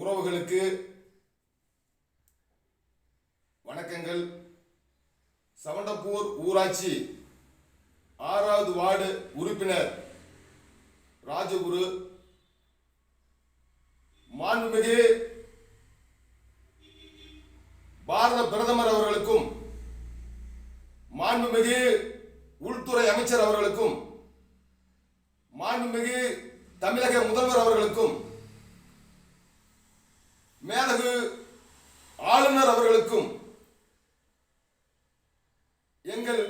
உறவுகளுக்கு வணக்கங்கள். சவண்டப்பூர் ஊராட்சி 6வது வார்டு உறுப்பினர் ராஜகுரு, மாண்புமிகு பாரத பிரதமர் அவர்களுக்கும் மாண்புமிகு உள்துறை அமைச்சர் அவர்களுக்கும் மாண்புமிகு தமிழக முதல்வர் அவர்களுக்கும் மேதகு ஆளுநர் அவர்களுக்கும் எங்கள்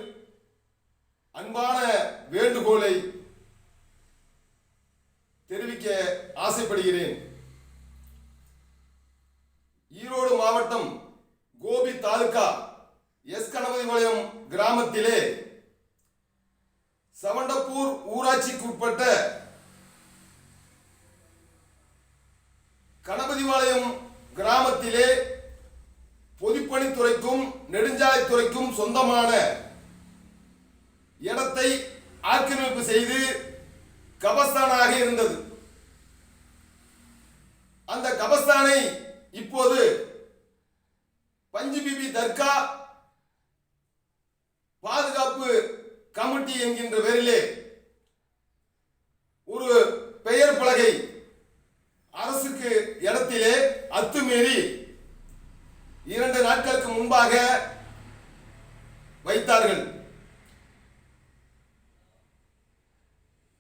அன்பான வேண்டுகோளை தெரிவிக்க ஆசைப்படுகிறேன். ஈரோடு மாவட்டம் கோபி தாலுகா எஸ் கணபதிபாளையம் கிராமத்திலே சவண்டப்பூர் ஊராட்சிக்குட்பட்ட கணபதிபாளையம் கிராமத்திலே பொதுப்பணித்துறைக்கும் நெடுஞ்சாலைத்துறைக்கும் சொந்தமான இடத்தை ஆக்கிரமிப்பு செய்து கபஸ்தானாக இருந்தது. அந்த கபஸ்தானை இப்போது பஞ்சுபிபி தர்கா பாதுகாப்பு கமிட்டி என்கின்ற பேரிலே ஒரு பெயர் பலகை அரசுக்கு இடத்திலே அத்துமீறி 2 நாட்களுக்கு முன்பாக வைத்தார்கள்.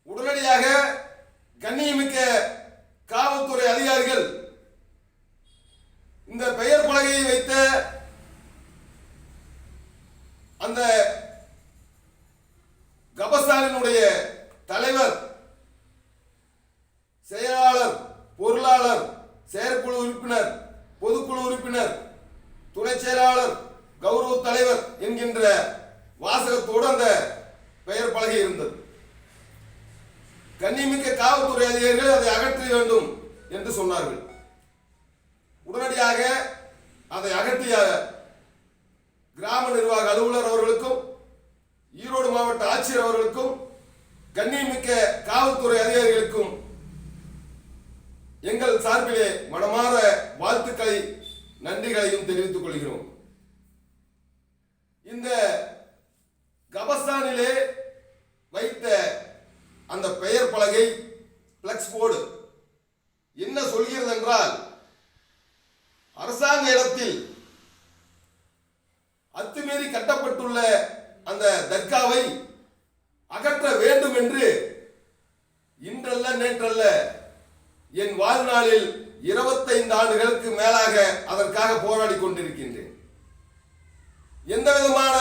உடனடியாக கண்ணியமிக்க காவல்துறை அதிகாரிகள் இந்த பெயர் பலகையை வைத்த அந்த கபஸ்தானினுடைய தலைவர், செயலாளர், பொருளாளர், செயற்குழு உறுப்பினர், பொதுக்குழு உறுப்பினர், துணை செயலாளர், கௌரவ தலைவர் என்கின்ற வாசகத்தோடு அந்த பெயர் பலகை இருந்தது. கண்ணியமிக்க காவல்துறை அதிகாரிகள் அதை அகற்ற வேண்டும் என்று சொன்னார்கள். உடனடியாக அதை அகற்றிய கிராம நிர்வாக அலுவலர் அவர்களுக்கும் ஈரோடு மாவட்ட ஆட்சியர் அவர்களுக்கும் கண்ணியமிக்க காவல்துறை அதிகாரிகளுக்கும் எங்கள் சார்பிலே மனமாற வாழ்த்துக்களை நன்றிகளையும் தெரிவித்துக் கொள்கிறோம். இந்த கபஸ்தானிலே வைத்த அந்த பெயர் பலகை பிளக்ஸ் போர்டு என்ன சொல்கிறது என்றால், அரசாங்க இடத்தில் அத்துமீறி கட்டப்பட்டுள்ள அந்த தர்காவை அகற்ற வேண்டும் என்று இன்றல்ல நேற்றல்ல என் வாழ்நாளில் 25 ஆண்டுகளுக்கு மேலாக அதற்காக போராடி கொண்டிருக்கின்றேன். எந்த விதமான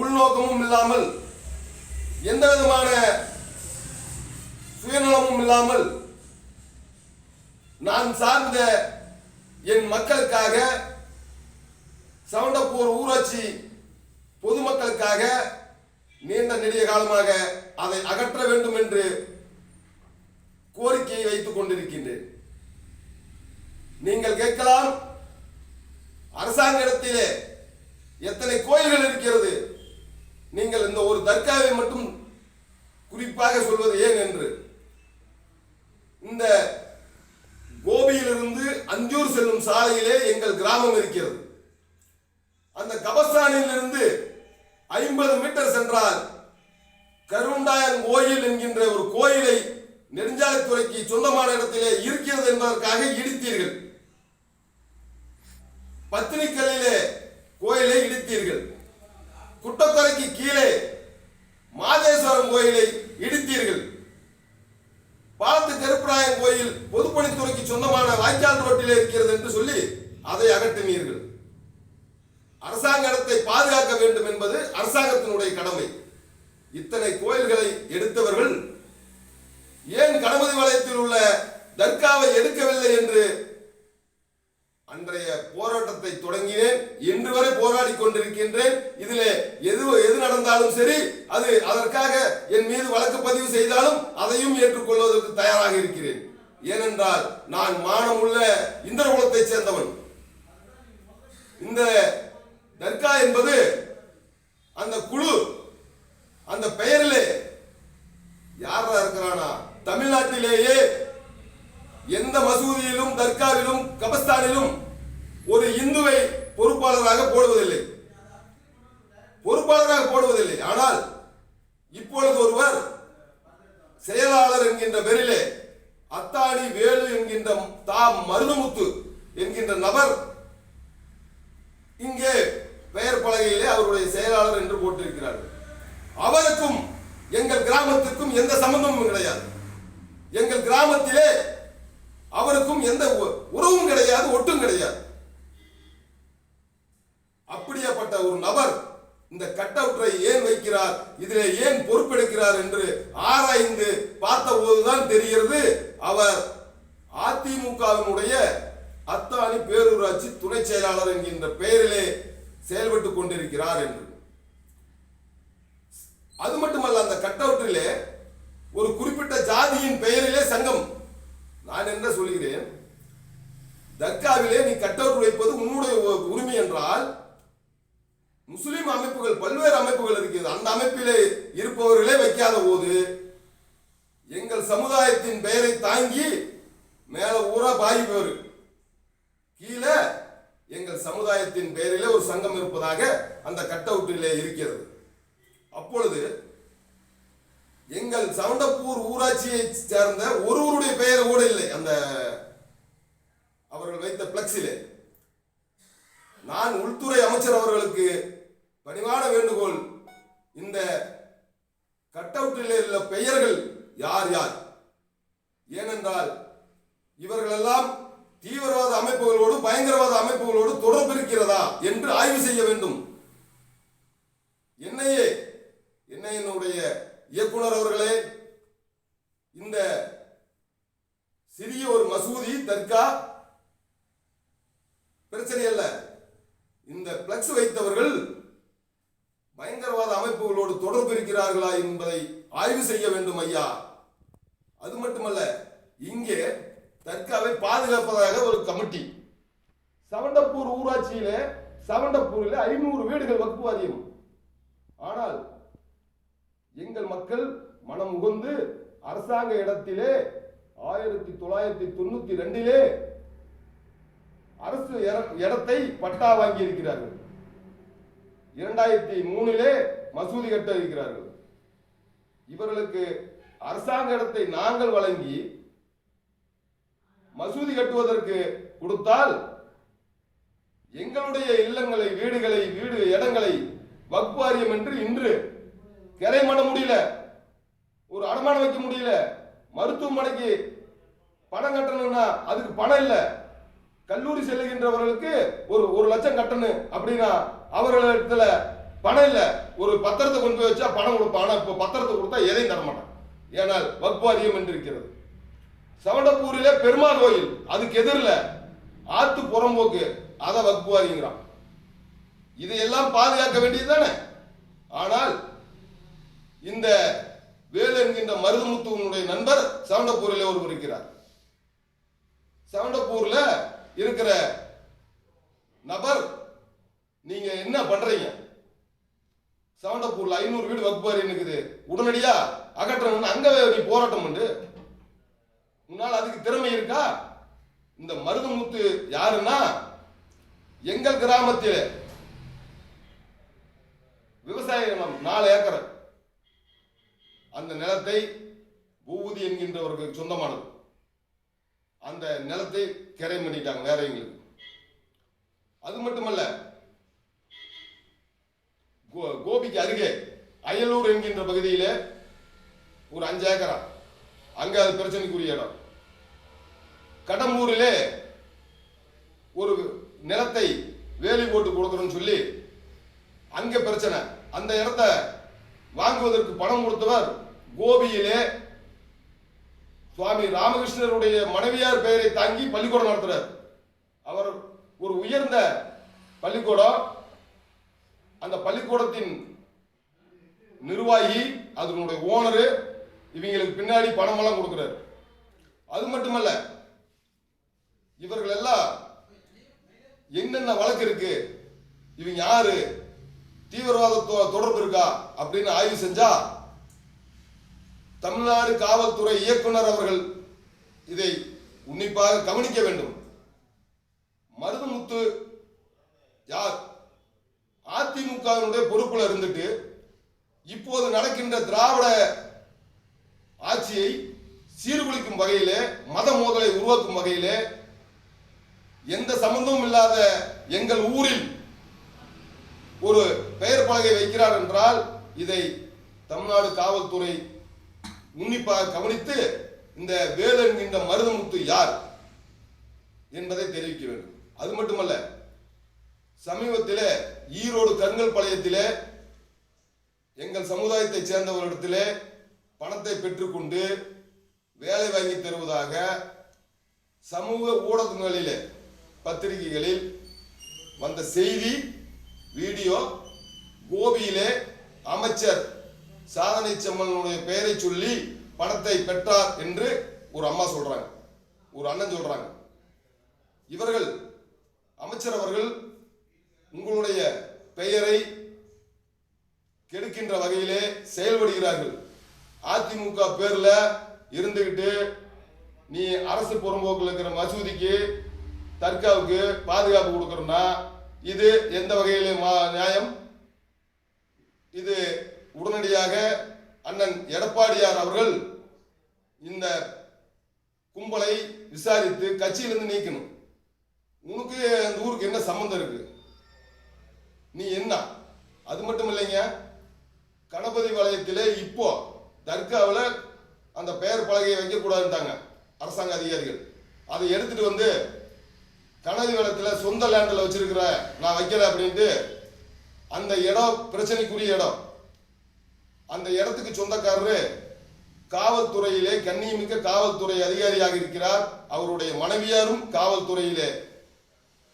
உள்நோக்கமும் இல்லாமல், எந்த விதமான சுயநலமும் இல்லாமல் நான் சார்ந்த என் மக்களுக்காக, சவண்டப்பூர் ஊராட்சி பொதுமக்களுக்காக நீண்ட நெடிய காலமாக அதை அகற்ற வேண்டும் என்று கோரிக்கையை வைத்துக் கொண்டிருக்கின்றேன். நீங்கள் கேட்கலாம், அரசாங்க இடத்திலே எத்தனை கோயில்கள் இருக்கிறது, நீங்கள் இந்த ஒரு தர்காவை மட்டும் குறிப்பாக சொல்வது ஏன் என்று. இந்த கோபியிலிருந்து அஞ்சூர் செல்லும் சாலையிலே எங்கள் கிராமம் இருக்கிறது. அந்த கபஸ்தானில் இருந்து 50 மீட்டர் சென்றால் கருண்டாயன் கோயில் என்கின்ற ஒரு கோயிலை நெடுஞ்சாலைத்துறைக்கு சொந்தமான இடத்திலே இருக்கிறது என்பதற்காக இடித்தீர்கள். பத்தினிக்கல்லிலே கோயிலை இடித்தீர்கள். குட்டத்துறைக்கு கீழே மாதேஸ்வரம் கோயிலை இடித்தீர்கள். பாலத்து கருப்பராயன் கோயில் பொதுப்பணித்துறைக்கு சொந்தமான வாய்க்கால் ரோட்டிலே இருக்கிறது என்று சொல்லி அதை அகற்றினீர்கள். அரசாங்க இடத்தை பாதுகாக்க வேண்டும் என்பது அரசாங்கத்தினுடைய கடமை. இத்தனை கோயில்களை எடுத்தவர்கள் ஏன் கணபதிபாளையத்தில் உள்ள தர்காவை எடுக்கவில்லை என்று அன்றைய போராட்டத்தை தொடங்கினேன். இன்று வரை போராடி கொண்டிருக்கின்றேன். இதிலே எது நடந்தாலும் சரி, அது அதற்காக என் மீது வழக்கு பதிவு செய்தாலும் அதையும் ஏற்றுக்கொள்வதற்கு தயாராக இருக்கிறேன். ஏனென்றால் நான் மானமுள்ள இந்திர குலத்தை சேர்ந்தவன். இந்த தர்கா என்பது அந்த குழு, அந்த பெயரிலே யாரா இருக்கிறானா, தமிழ்நாட்டிலேயே எந்த மசூதியிலும் மஸ்ஜிதிலும் தர்காவிலும் கபஸ்தானிலும் ஒரு இந்துவை பொறுப்பாளராக போடுவதில்லை. ஆனால் இப்பொழுது ஒருவர் செயலாளர் என்கின்ற பெயரிலே அத்தாணி வேலு என்கின்ற மருதமுத்து என்கின்ற நபர் இங்கே பெயர் பலகையிலே அவருடைய செயலாளர் என்று போட்டிருக்கிறார்கள். அவருக்கும் எங்கள் கிராமத்திற்கும் எந்த சம்பந்தமும் கிடையாது. எங்கள் கிராமத்திலே அவருக்கும் எந்த உறவும் கிடையாது, ஒட்டும் கிடையாது. அப்படியாப்பட்ட ஒரு நபர் இந்த கட் அவுட்டை ஏன் வைக்கிறார், இதிலே ஏன் பொறுப்பெடுக்கிறார் என்று ஆராய்ந்து பார்த்த போதுதான் தெரிகிறது அவர் அதிமுகவினுடைய அத்தாணி பேரூராட்சி துணை செயலாளர் என்கின்ற பெயரிலே செயல்பட்டுக் கொண்டிருக்கிறார் என்று. அது மட்டுமல்ல, அந்த கட் அவுட்டிலே ஒரு குறிப்பிட்ட ஜாதியின் பெயரிலே சங்கம். நான் என்ன சொல்கிறேன், தர்காவிலே நீ கட் அவுட் வைப்பது உன்னுடைய உரிமை என்றால், முஸ்லிம் அமைப்புகள் பல்வேறு அமைப்புகள் இருக்கிறது, அந்த அமைப்பிலே இருப்பவர்களே வைக்காத போது எங்கள் சமுதாயத்தின் பெயரை தாங்கி மேல ஊரா பாய் பேரு கீழே எங்கள் சமுதாயத்தின் பெயரிலே ஒரு சங்கம் இருப்பதாக அந்த கட் அவுட்டிலே இருக்கிறது. அப்பொழுது எங்கள் சவண்டப்பூர் ஊராட்சியை சேர்ந்த ஒருவருடைய பெயர் கூட இல்லை அந்த அவர்கள் வைத்த பிளக்ஸிலே. நான் உள்துறை அமைச்சர் அவர்களுக்கு பணிவான வேண்டுகோள், இந்த கட் அவுட்டில் உள்ள பெயர்கள் யார் யார், ஏனென்றால் இவர்களெல்லாம் தீவிரவாத அமைப்புகளோடு பயங்கரவாத அமைப்புகளோடு தொடர்பு இருக்கிறதா என்று ஆய்வு செய்ய வேண்டும். என்னையினுடைய இயக்குனர் அவர்களே, இந்த சிறிய ஒரு மசூதி தர்கா பிரச்சனை அல்ல, இந்த பிளக்ஸ் வைத்தவர்கள் பயங்கரவாத அமைப்புகளோடு தொடர்பு இருக்கிறார்களா என்பதை ஆய்வு செய்ய வேண்டும் ஐயா. அது மட்டுமல்ல, இங்கே தர்காவை பாதுகாப்பதாக ஒரு கமிட்டி, சவண்டப்பூர் ஊராட்சியிலே சவண்டப்பூரில் 500 வீடுகள் வக்ஃப் வாரியம். ஆனால் எங்கள் மக்கள் மனம் உகந்து அரசாங்க இடத்திலே 1992 அரசு இடத்தை பட்டா வாங்கி இருக்கிறார்கள். 2003 மசூதி கட்ட இருக்கிறார்கள். இவர்களுக்கு அரசாங்க இடத்தை நாங்கள் வழங்கி மசூதி கட்டுவதற்கு கொடுத்தால் எங்களுடைய இல்லங்களை இடங்களை வக்ஃப் வாரியம் என்று இன்று கரை பண்ண முடியல, ஒரு அடமானம் வைக்க முடியல. மருத்துவமனைக்கு பணம் கட்டணும்னா அதுக்கு பணம் இல்லை. கல்லூரி செல்லுகின்றவர்களுக்கு ஒரு லட்சம் கட்டணும் அப்படின்னா அவர்களிடத்துல பணம் இல்லை. ஒரு பத்திரத்தை கொண்டு போய் வச்சா பணம் கொடுப்பான். இப்போ பத்திரத்தை கொடுத்தா எதையும் தரமாட்டான். ஏனால் வக்ஃப் வாரியம் என்று இருக்கிறது. சவண்டப்பூரிலே பெருமாள் கோயில், அதுக்கு எதிரில் ஆத்து புறம்போக்கு, அதை வக்ஃப் வாரியம். இதையெல்லாம் பாதுகாக்க வேண்டியது தானே. ஆனால் இந்த வேலு என்கின்ற மருதமுத்துவனுடைய நண்பர் சவண்டப்பூரில் ஒருவர் இருக்கிறார். சவண்டப்பூர்ல இருக்கிற நபர், நீங்க என்ன பண்றீங்க, சவண்டப்பூர்ல 500 வீடு வக்ஃப் வாரியம் இருக்குது, உடனடியா அகற்றணும், அங்க நீ போராட்டம் பண்ணு. உன்னால் அதுக்கு திறமை இருக்கா? இந்த மருதமுத்து யாருன்னா, எங்கள் கிராமத்தில் விவசாய நிலம் 4 ஏக்கர், அந்த நிலத்தை பூவுதி என்கின்றவர்களுக்கு சொந்தமானது. அந்த நிலத்தை கிரை பண்ணிட்டாங்க வேற எங்களுக்கு. அது மட்டுமல்ல, கோபிக்கு அருகே அயலூர் என்கின்ற பகுதியில் ஒரு 5 ஏக்கரா, அங்க அது பிரச்சனைக்குரிய இடம். கடம்பூரிலே ஒரு நிலத்தை வேலி போட்டு கொடுக்கணும்னு சொல்லி அங்க பிரச்சனை. அந்த இடத்தை வாங்குவதற்கு பணம் கொடுத்தவர் கோபியிலே சுவாமி ராமகிருஷ்ணருடைய மனைவியார் பெயரை தாங்கி பள்ளிக்கூடம் நடத்துறார். அவர் ஒரு உயர்ந்த பள்ளிக்கூடம், அந்த பள்ளிக்கூடத்தின் நிர்வாகி, அதனுடைய ஓனரு, இவங்களுக்கு பின்னாடி பணம் எல்லாம் கொடுக்கிறார். அது மட்டுமல்ல, இவர்கள் எல்லாம் என்னென்ன வழக்கு இருக்கு, இவங்க யாரு, தீவிரவாத தொடர்பு இருக்கா அப்படின்னு ஆய்வு செஞ்சா தமிழ்நாடு காவல்துறை இயக்குனர் அவர்கள் இதை உன்னிப்பாக கவனிக்க வேண்டும். மருதமுத்து யார்? அதிமுகவினுடைய பொறுப்புல இருந்துட்டு இப்போது நடக்கின்ற திராவிட ஆட்சியை சீர்குலைக்கும் வகையிலே, மத மோதலை உருவாக்கும் வகையிலே, எந்த சம்பந்தமும் இல்லாத எங்கள் ஊரில் ஒரு பெயர் பலகை வைக்கிறார் என்றால் இதை தமிழ்நாடு காவல்துறை உன்னிப்பாக கவனித்து இந்த வேலு என்கின்ற மருதமுத்து யார் என்பதை தெரிவிக்க வேண்டும். அது மட்டுமல்ல, சமீபத்திலே ஈரோடு கருங்கல் பாளையத்திலே எங்கள் சமுதாயத்தை சேர்ந்தவர்களிடத்திலே பணத்தை பெற்றுக்கொண்டு வேலை வாங்கி தருவதாக சமூக ஊடகங்களிலே, பத்திரிகைகளில் வந்த செய்தி, வீடியோ, கோபியிலே அமைச்சர் சாதனை செம்மனுடைய பெயரை சொல்லி பணத்தை பெற்றார் என்று ஒரு அம்மா சொல்றாங்க, ஒரு அண்ணன் சொல்றாங்க. இவர்கள் அமைச்சர் அவர்கள் உங்களுடைய பெயரை கெடுக்கின்ற வகையிலே செயல்படுகிறார்கள். அதிமுக பேர்ல இருந்துகிட்டு நீ அரசு புறம்போக்கில் இருக்கிற மசூதிக்கு தர்காவுக்கு பாதுகாப்பு கொடுக்கறனா இது எந்த வகையிலே நியாயம்? இது உடனடியாக அண்ணன் எடப்பாடியார் அவர்கள் இந்த கும்பலை விசாரித்து கட்சியிலிருந்து நீக்கணும். உனக்கு அந்த ஊருக்கு என்ன சம்பந்தம் இருக்கு? நீ என்ன? அது மட்டும் இல்லைங்க, கணபதி வலயத்திலே இப்போ தர்காவில் அந்த பெயர் பலகையை வைக்கக்கூடாதுட்டாங்க அரசாங்க அதிகாரிகள். அதை எடுத்துட்டு வந்து கணபதி வலயத்தில் சொந்த லேண்டில் வச்சிருக்கிற நான் வைக்கல அப்படின்ட்டு, அந்த இடம் பிரச்சனைக்குரிய இடம். அந்த இடத்துக்கு சொந்தக்காரரு காவல்துறையிலே கண்ணியமிக்க காவல்துறை அதிகாரியாக இருக்கிறார். அவருடைய மனைவியாரும் காவல்துறையிலே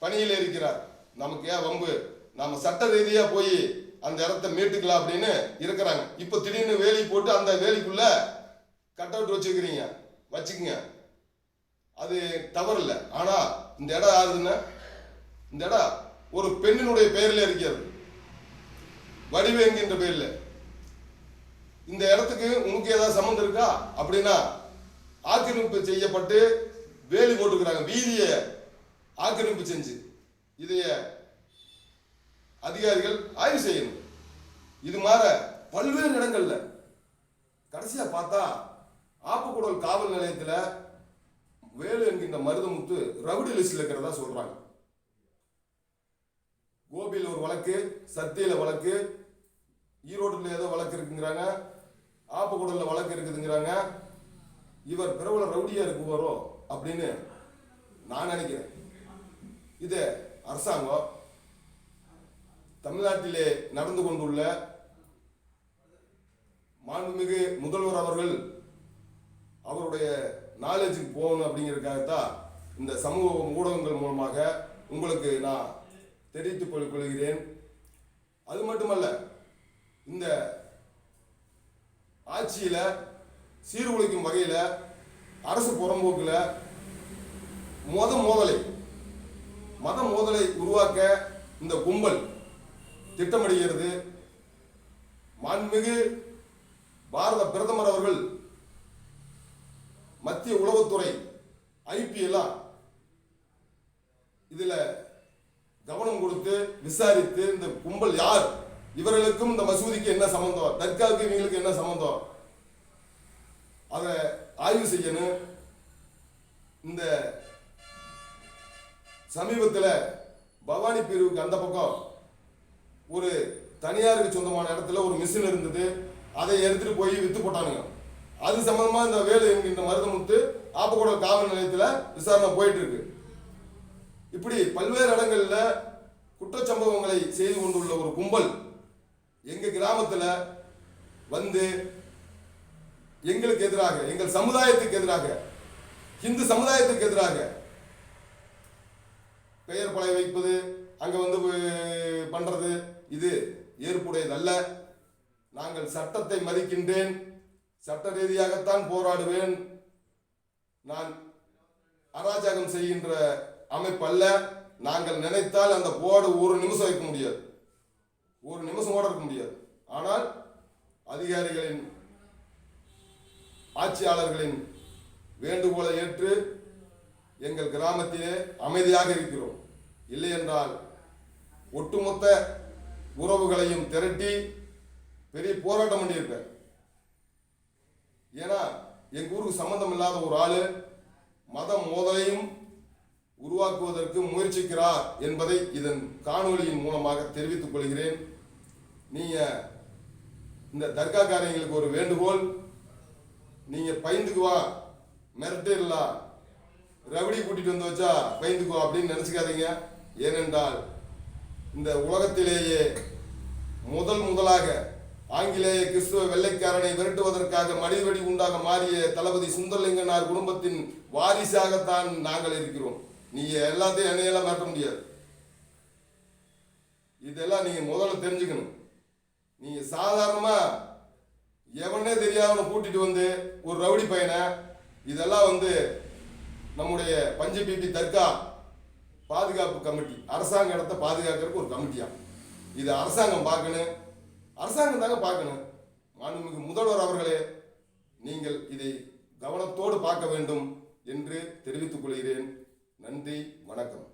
பணியில் இருக்கிறார். நமக்கு ஏன் வம்பு? நாம சட்ட ரீதியா போய் அந்த இடத்த மீட்டுக்கலாம் அப்படின்னு இருக்கிறாங்க. இப்போ திடீர்னு வேலி போட்டு அந்த வேலிக்குள்ள கட் அவுட் வச்சுக்கிறீங்க, வச்சுக்கங்க, அது தவறு இல்லை. ஆனா இந்த இடம் யாருதுன்னா, இந்த இடம் ஒரு பெண்ணினுடைய பெயர்ல இருக்கிறது, வடிவு என்கின்ற பெயர்ல. இந்த இடத்துக்கு உனக்கு ஏதாவது சம்மந்தம் இருக்கா அப்படின்னா, ஆக்கிரமிப்பு செய்யப்பட்டு வேலி போட்டுக்கிறாங்க, வீதியை ஆக்கிரமிப்பு செஞ்சு. இதைய அதிகாரிகள் ஆய்வு செய்யணும். இது மாதிரி பல்வேறு இடங்கள்ல கடைசியா பார்த்தா ஆப்பக்கூடல் காவல் நிலையத்தில் வேலு என்கின்ற மருதமுத்து ரவுடி லிஸ்ட்ல இருக்கிறதா சொல்றாங்க. கோபியில் ஒரு வழக்கு, சத்தியில வழக்கு, ஈரோடுல ஏதோ வழக்கு இருக்குங்கிறாங்க, ஆப்பக்கூடல்ல வழக்கு இருக்குதுங்கிறாங்க. இவர் பிரபல ரவுடியா இருக்குவாரோ அப்படின்னு நான் நினைக்கிறேன். இது அரசாங்கம் தமிழ்நாட்டிலே நடந்து கொண்டுள்ள மாண்புமிகு முதல்வர் அவர்கள் அவருடைய நாலேஜுக்கு போகணும் அப்படிங்கிறதுக்காகத்தான் இந்த சமூக ஊடகங்கள் மூலமாக உங்களுக்கு நான் தெரிவித்துக் கொள்கிறேன். அது மட்டுமல்ல, இந்த ஆட்சியில சீர்குலைக்கும் வகையில அரசு புறம்போக்குல மத மோதலை உருவாக்க இந்த கும்பல் திட்டமிடுகிறது. மாண்புமிகு பாரத பிரதமர் அவர்கள் மத்திய உளவுத்துறை ஐபிஎல்லாம் இதுல கவனம் கொடுத்து விசாரித்து இந்த கும்பல் யார், இவர்களுக்கும் இந்த மசூதிக்கு என்ன சம்பந்தம், தர்காவுக்கு இவங்களுக்கு என்ன சம்பந்தம், அதை ஆய்வு செய்யணும். இந்த சமீபத்தில் பவானி பிரிவுக்கு அந்த பக்கம் ஒரு தனியாருக்கு சொந்தமான இடத்துல ஒரு மிஷின் இருந்தது, அதை எடுத்துட்டு போய் வித்து போட்டானுங்க. அது சம்பந்தமா இந்த வேலு என்கின்ற மருதமுத்து ஆப்பக்கூடல் காவல் நிலையத்தில் விசாரணை போயிட்டு இருக்கு. இப்படி பல்வேறு இடங்கள்ல குற்றச்சம்பவங்களை செய்து கொண்டுள்ள ஒரு கும்பல் எங்க கிராமத்துல வந்து எங்களுக்கு எதிராக, எங்கள் சமுதாயத்துக்கு எதிராக, இந்து சமுதாயத்துக்கு எதிராக பெயர் பலகை வைப்பது, அங்க வந்து பண்றது, இது ஏற்புடையதல்ல. நாங்கள் சட்டத்தை மதிக்கின்றேன், சட்ட ரீதியாகத்தான் போராடுவேன். நான் அராஜகம் செய்கின்ற அமைப்பு அல்ல. நாங்கள் நினைத்தால் அந்த போர்டு ஒரு நிமிஷம் வைக்க முடியாது, ஒரு நிமிஷம் கூட இருக்க முடியாது. ஆனால் அதிகாரிகளின், ஆட்சியாளர்களின் வேண்டுகோளை ஏற்று எங்கள் கிராமத்திலே அமைதியாக இருக்கிறோம். இல்லை என்றால் ஒட்டுமொத்த உறவுகளையும் திரட்டி பெரிய போராட்டம் பண்ணியிருப்பேன். ஏன்னா எங்க ஊருக்கு சம்பந்தம் இல்லாத ஒரு ஆளு மத மோதலையும் உருவாக்குவதற்கு முயற்சிக்கிறார் என்பதை இதன் காணொளியின் மூலமாக தெரிவித்துக் கொள்கிறேன். நீங்க இந்த தர்காக்காரங்களுக்கு ஒரு வேண்டுகோள், நீங்க பயந்துக்குவா மிரட்டிடலா ரவுடி கூட்டிட்டு வந்து வச்சா பயந்துக்குவா அப்படின்னு நினைச்சுக்காதீங்க. ஏனென்றால் இந்த உலகத்திலேயே முதலாக ஆங்கிலேய கிறிஸ்துவ வெள்ளைக்காரனை விரட்டுவதற்காக மடிவெடி உண்டாக மாறிய தளபதி சுந்தரலிங்கனார் குடும்பத்தின் வாரிசாகத்தான் நாங்கள் இருக்கிறோம். நீங்க எல்லாத்தையும் என்னையெல்லாம் மாற்ற முடியாது. இதெல்லாம் நீங்க முதல்ல தெரிஞ்சுக்கணும். நீங்க சாதாரணமா எவனே தெரியாதவனை கூட்டிட்டு வந்து ஒரு ரவுடி பையனை, இதெல்லாம் நம்முடைய பஞ்சபிபி தர்கா பாதுகாப்பு கமிட்டி, அரசாங்க இடத்தை பாதுகாக்கிறதுக்கு ஒரு கமிட்டியா, இது அரசாங்கம் பார்க்கணும். அரசாங்கம் தாங்க பார்க்கணும். மாண்புமிகு முதல்வர் அவர்களே, நீங்கள் இதை கவனத்தோடு பார்க்க வேண்டும் என்று தெரிவித்துக் கொள்கிறேன். நன்றி, வணக்கம்.